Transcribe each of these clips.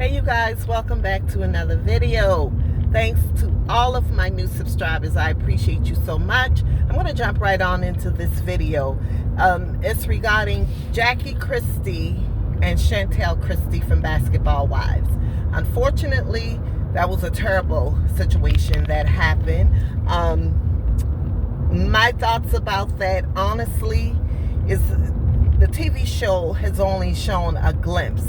Hey you guys, welcome back to another video. Thanks to all of my new subscribers. I appreciate you so much. I'm going to jump right on into this video. It's regarding Jackie Cristie and Chantel Cristie from Basketball Wives. Unfortunately, that was a terrible situation that happened. My thoughts about that, honestly, is the TV show has only shown a glimpse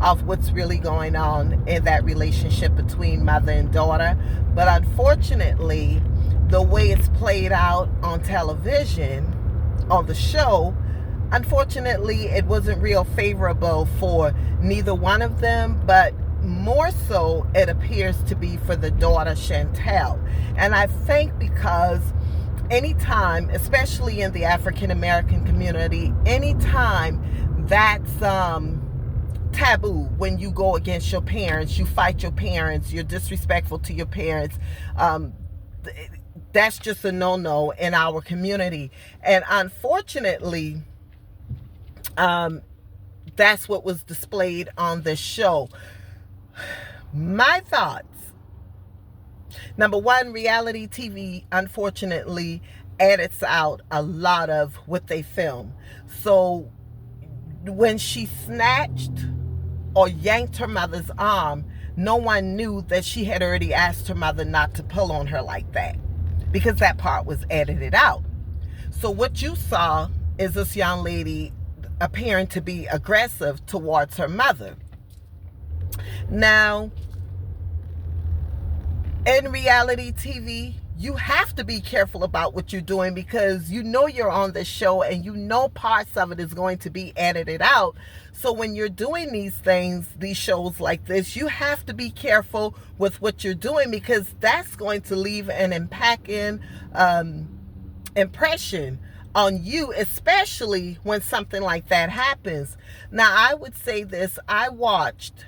of what's really going on in that relationship between mother and daughter. But unfortunately, the way it's played out on television, on the show, unfortunately, it wasn't real favorable for neither one of them, but more so it appears to be for the daughter Chantel. And I think because anytime, especially in the African American community, anytime that's taboo, when you go against your parents, you fight your parents, you're disrespectful to your parents, that's just a no-no in our community. And unfortunately, that's what was displayed on this show. My thoughts: number one, reality TV unfortunately edits out a lot of what they film. So when she snatched or yanked her mother's arm, no one knew that she had already asked her mother not to pull on her like that, because that part was edited out. So what you saw is this young lady appearing to be aggressive towards her mother. Now, in reality TV, you have to be careful about what you're doing, because you know you're on this show and you know parts of it is going to be edited out. So when you're doing these things, these shows like this, you have to be careful with what you're doing, because that's going to leave an impacting impression on you, especially when something like that happens. Now, I would say this: I watched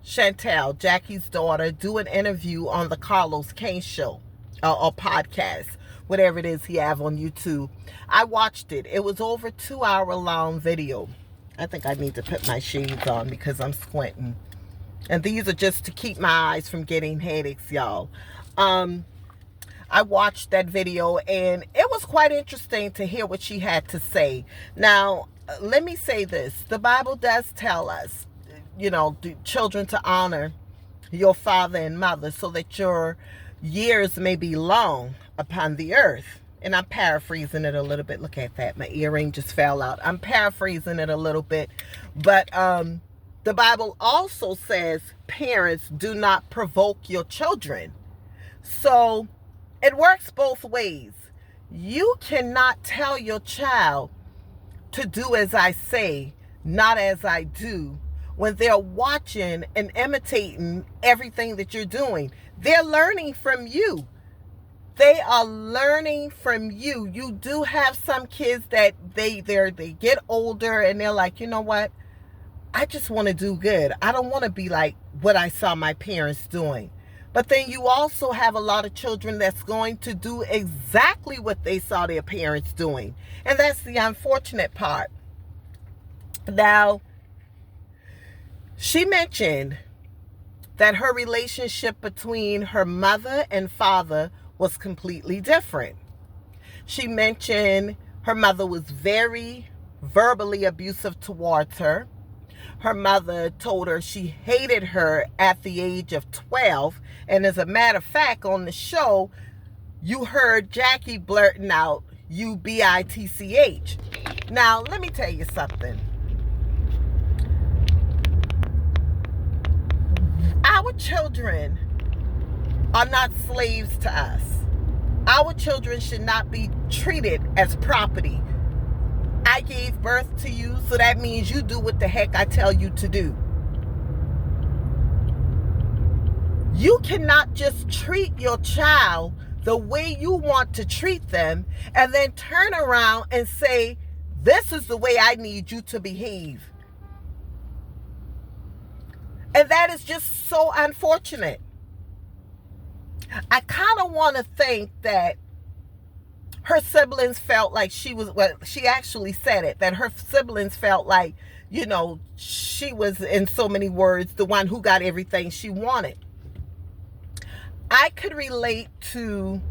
Chantel, Jackie's daughter, do an interview on the Carlos Kane show or podcast, whatever it is he have on YouTube. I watched it. It was over 2-hour long video. I think I need to put my shades on because I'm squinting. And these are just to keep my eyes from getting headaches, y'all. I watched that video and it was quite interesting to hear what she had to say. Now, let me say this. The Bible does tell us, you know, children to honor your father and mother so that your years may be long upon the earth. And I'm paraphrasing it a little bit. Look at that. My earring just fell out. I'm paraphrasing it a little bit. But the Bible also says, parents, do not provoke your children. So it works both ways. You cannot tell your child to do as I say, not as I do, when they're watching and imitating everything that you're doing. They're learning from you. They are learning from you. You do have some kids that they get older and they're like, you know what? I just want to do good. I don't want to be like what I saw my parents doing. But then you also have a lot of children that's going to do exactly what they saw their parents doing. And that's the unfortunate part. Now, she mentioned that her relationship between her mother and father was completely different. She mentioned her mother was very verbally abusive towards her. Her mother told her she hated her at the age of 12. And as a matter of fact, on the show, you heard Jackie blurting out, "You bitch." Now, let me tell you something. Our children are not slaves to us. Our children should not be treated as property. I gave birth to you, so that means you do what the heck I tell you to do. You cannot just treat your child the way you want to treat them and then turn around and say, this is the way I need you to behave. And that is just so unfortunate. I kind of want to think that her siblings felt like she actually said it, that her siblings felt like, she was, in so many words, the one who got everything she wanted. I could relate to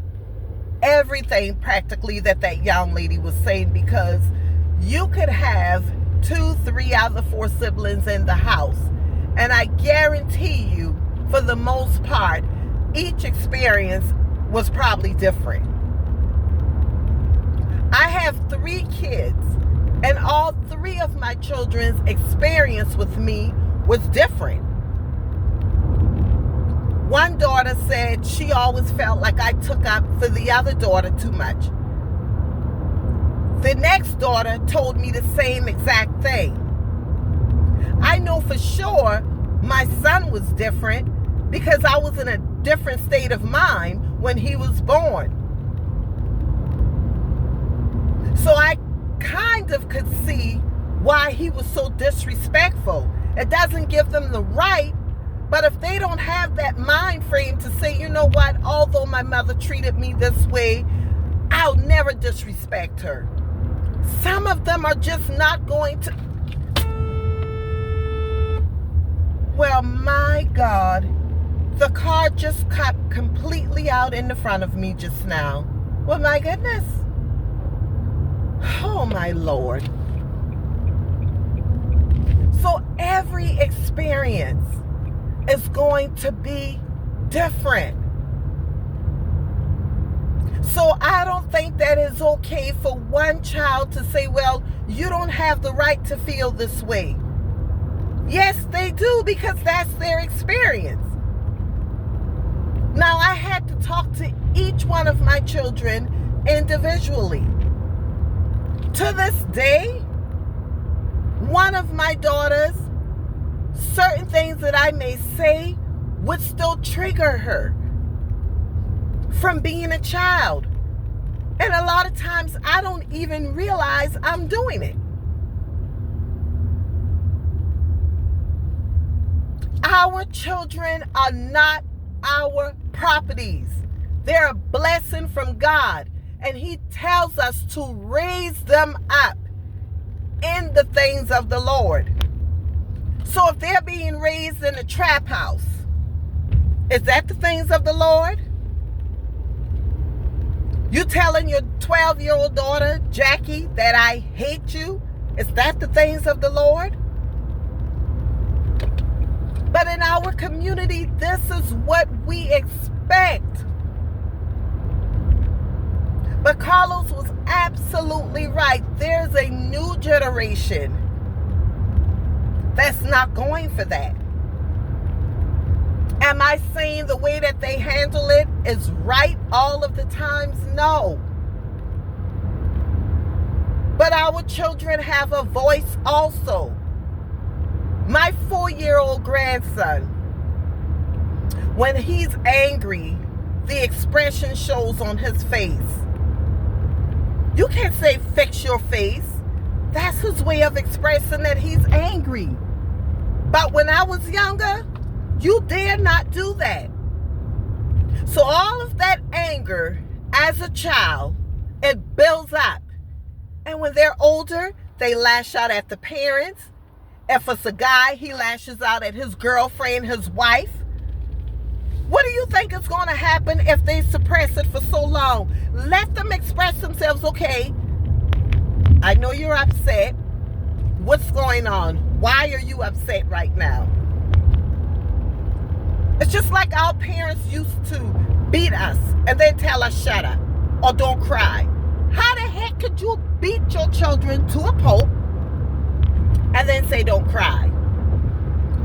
everything practically that young lady was saying, because you could have 2, 3 out of the 4 siblings in the house, and I guarantee you, for the most part, each experience was probably different. I have 3 kids, and all 3 of my children's experience with me was different. One daughter said she always felt like I took up for the other daughter too much. The next daughter told me the same exact thing. I know for sure my son was different because I was in a different state of mind when he was born. So I kind of could see why he was so disrespectful. It doesn't give them the right, but if they don't have that mind frame to say, you know what, although my mother treated me this way, I'll never disrespect her. Some of them are just not going to. Well, my God, the car just cut completely out in the front of me just now. Well, my goodness. Oh, my Lord. So every experience is going to be different. So I don't think that it's okay for one child to say, well, you don't have the right to feel this way. Yes, they do, because that's their experience. Now, I had to talk to each one of my children individually. To this day, one of my daughters, certain things that I may say would still trigger her from being a child. And a lot of times I don't even realize I'm doing it. Our children are not our properties. They're a blessing from God. And He tells us to raise them up in the things of the Lord. So if they're being raised in a trap house, is that the things of the Lord? You telling your 12-year-old daughter, Jackie, that I hate you? Is that the things of the Lord? But in our community, this is what we expect. But Carlos was absolutely right. There's a new generation that's not going for that. Am I saying the way that they handle it is right all of the times? No. But our children have a voice also. My 4-year-old grandson, when he's angry, the expression shows on his face. You can't say fix your face. That's his way of expressing that he's angry. But when I was younger, you dare not do that. So all of that anger as a child, it builds up. And when they're older, they lash out at the parents. If it's a guy, he lashes out at his girlfriend, his wife. What do you think is going to happen if they suppress it for so long? Let them express themselves. Okay, I know you're upset. What's going on? Why are you upset right now? It's just like our parents used to beat us and then tell us shut up or don't cry. How the heck could you beat your children to a pulp and then say don't cry?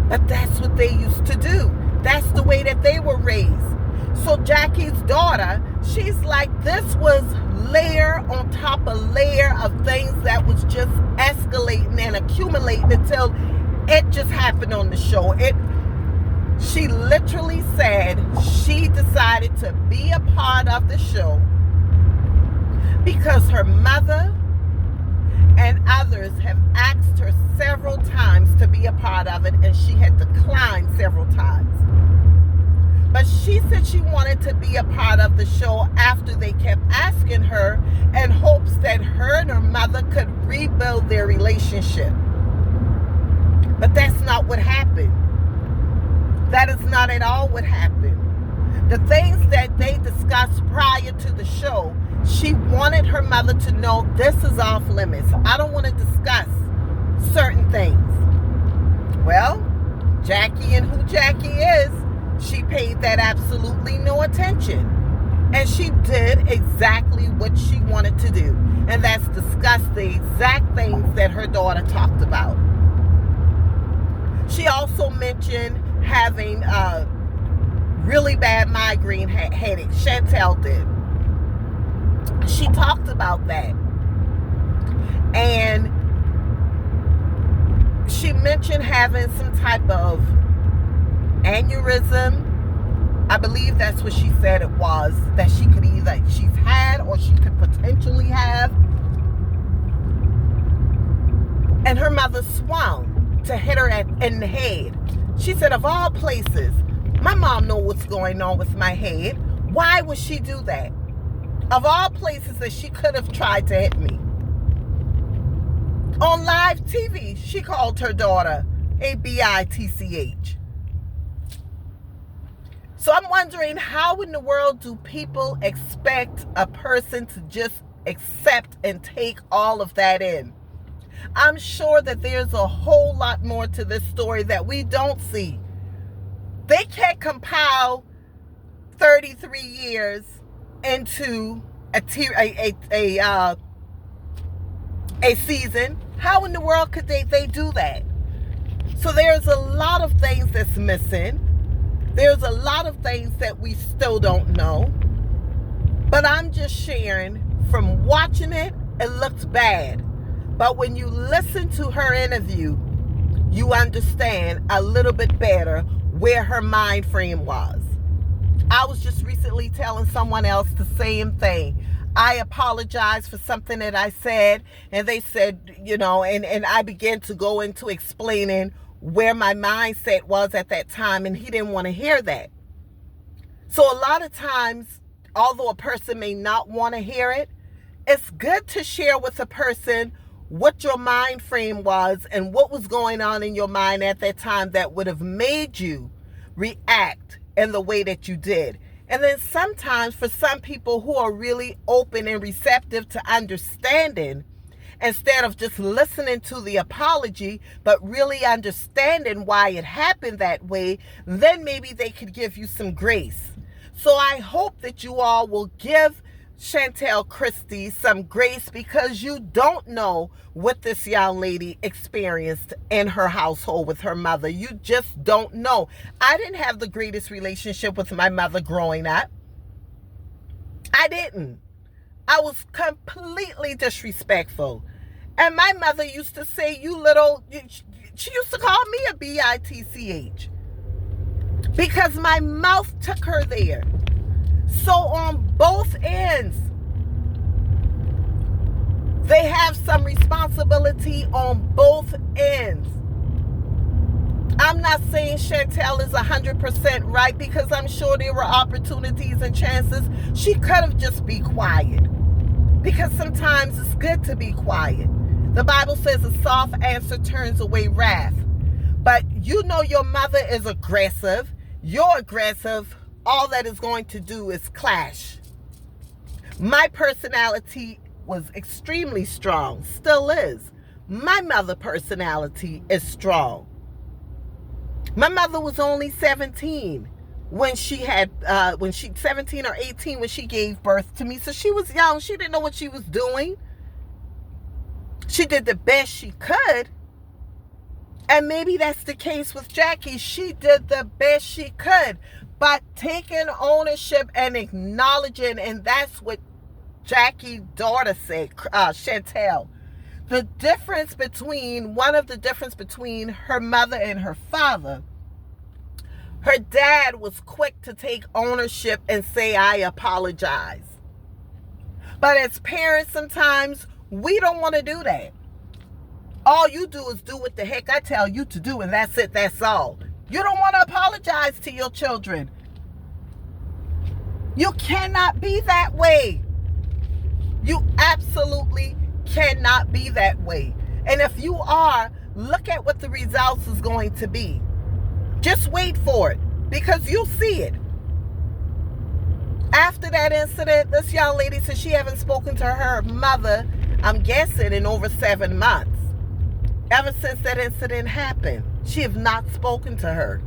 But that's what they used to do. That's the way that they were raised. So Jackie's daughter, she's like, this was layer on top of layer of things that was just escalating and accumulating until it just happened on the show. She literally said she decided to be a part of the show because her mother and others have asked her several times to be a part of it, and she had declined several times. But she said she wanted to be a part of the show after they kept asking her, in hopes that her and her mother could rebuild their relationship. But that's not what happened. That is not at all what happened. The things that they discussed prior to the show, she wanted her mother to know this is off limits. I don't want to discuss certain things. Well, Jackie and who Jackie is, she paid that absolutely no attention. And she did exactly what she wanted to do. And that's discuss the exact things that her daughter talked about. She also mentioned having a really bad migraine headache. Chantel did. She talked about that. And she mentioned having some type of aneurysm. I believe that's what she said it was, that she could either, she's had or she could potentially have. And her mother swung to hit her in the head. She said, of all places, my mom knows what's going on with my head. Why would she do that? Of all places that she could have tried to hit me. On live TV, she called her daughter a bitch. So I'm wondering, how in the world do people expect a person to just accept and take all of that in? I'm sure that there's a whole lot more to this story that we don't see. They can't compile 33 years into a season. How in the world could they do that? So there's a lot of things that's missing. There's a lot of things that we still don't know. But I'm just sharing from watching it, it looks bad. But when you listen to her interview, you understand a little bit better where her mind frame was. I was just recently telling someone else the same thing. I apologized for something that I said, and they said, and I began to go into explaining where my mindset was at that time, and he didn't want to hear that. So a lot of times, although a person may not want to hear it, it's good to share with a person what your mind frame was and what was going on in your mind at that time that would have made you react in the way that you did. And then sometimes for some people who are really open and receptive to understanding, instead of just listening to the apology, but really understanding why it happened that way, then maybe they could give you some grace. So I hope that you all will give Chantel Cristie some grace, because you don't know what this young lady experienced in her household with her mother. You just don't know. I didn't have the greatest relationship with my mother growing up. I didn't. I was completely disrespectful. And my mother used to say, she used to call me a bitch. Because my mouth took her there. So on both ends, they have some responsibility on both ends. I'm not saying Chantel is 100% right, because I'm sure there were opportunities and chances she could have just be quiet. Because sometimes it's good to be quiet. The Bible says a soft answer turns away wrath. But your mother is aggressive. You're aggressive. All that is going to do is clash. My personality was extremely strong, still is. My mother's personality is strong. My mother was only 17 when she 17 or 18 when she gave birth to me. So she was young. She didn't know what she was doing. She did the best she could. And maybe that's the case with Jackie. She did the best she could. But taking ownership and acknowledging, and that's what Jackie's daughter said, Chantel. One of the difference between her mother and her father, her dad was quick to take ownership and say, I apologize. But as parents, sometimes we don't want to do that. All you do is do what the heck I tell you to do, and that's it, that's all. You don't want to apologize to your children. You cannot be that way. You absolutely cannot be that way. And if you are, look at what the results is going to be. Just wait for it, because you'll see it. After that incident, this young lady said she haven't spoken to her mother, I'm guessing, in over 7 months. Ever since that incident happened, she have not spoken to her.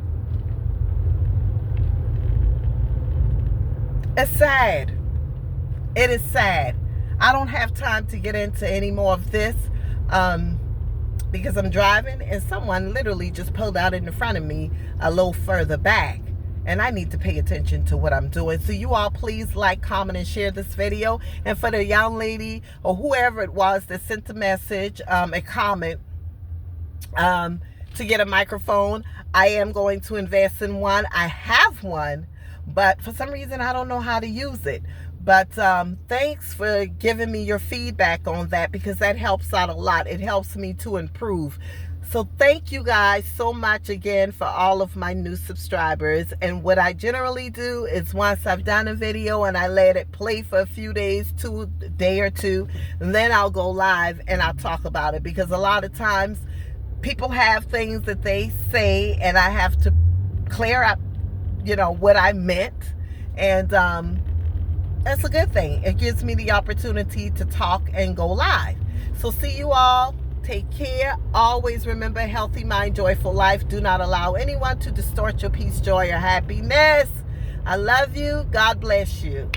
It's sad. It is sad. I don't have time to get into any more of this because I'm driving and someone literally just pulled out in front of me a little further back. And I need to pay attention to what I'm doing. So you all please like, comment, and share this video. And for the young lady or whoever it was that sent the message, a comment, to get a microphone, I am going to invest in one. I have one, but for some reason I don't know how to use it. But thanks for giving me your feedback on that, because that helps out a lot. It helps me to improve. So thank you guys so much again for all of my new subscribers. And what I generally do is once I've done a video and I let it play for a few days, a day or two, and then I'll go live and I'll talk about it. Because a lot of times people have things that they say and I have to clear up, what I meant. And that's a good thing. It gives me the opportunity to talk and go live. So see you all. Take care. Always remember, healthy mind, joyful life. Do not allow anyone to distort your peace, joy, or happiness. I love you. God bless you.